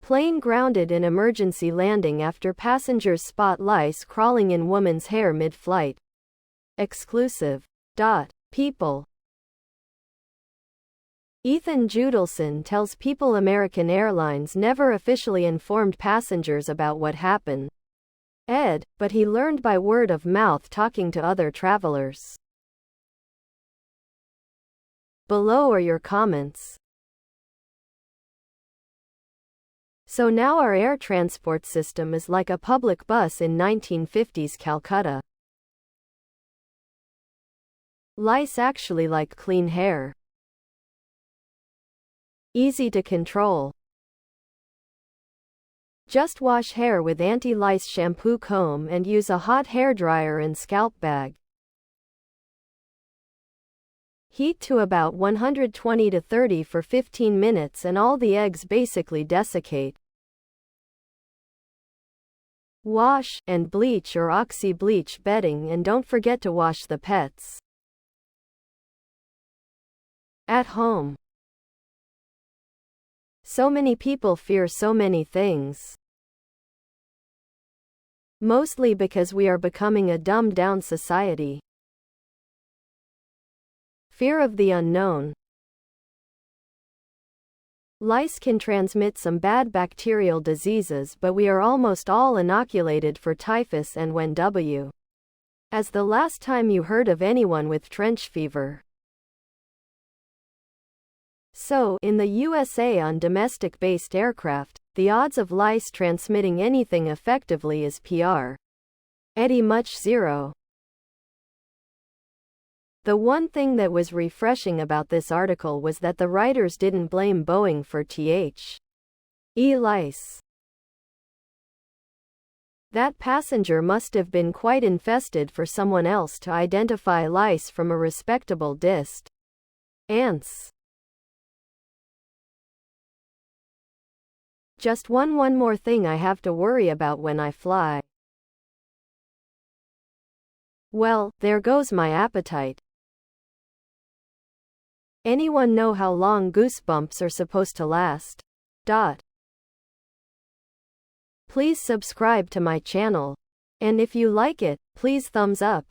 Plane grounded in emergency landing after passengers spot lice crawling in woman's hair mid-flight. Exclusive. People. Ethan Judelson tells People American Airlines never officially informed passengers about what happened. But he learned by word of mouth talking to other travelers. Below are your comments. So now our air transport system is like a public bus in 1950s Calcutta. Lice actually like clean hair. Easy to control. Just wash hair with anti-lice shampoo comb and use a hot hairdryer and scalp bag. Heat to about 120 to 30 for 15 minutes and all the eggs basically desiccate. Wash and bleach or oxy-bleach bedding, and don't forget to wash the pets. At home. So many people fear so many things. Mostly because we are becoming a dumbed-down society. Fear of the unknown. Lice can transmit some bad bacterial diseases, but we are almost all inoculated for typhus and when as the last time you heard of anyone with trench fever. So, in the USA on domestic-based aircraft, the odds of lice transmitting anything effectively is pretty much zero. The one thing that was refreshing about this article was that the writers didn't blame Boeing for lice. That passenger must have been quite infested for someone else to identify lice from a respectable distance. Just one more thing I have to worry about when I fly. Well, there goes my appetite. Anyone know how long goosebumps are supposed to last? Please subscribe to my channel. And if you like it, please thumbs up.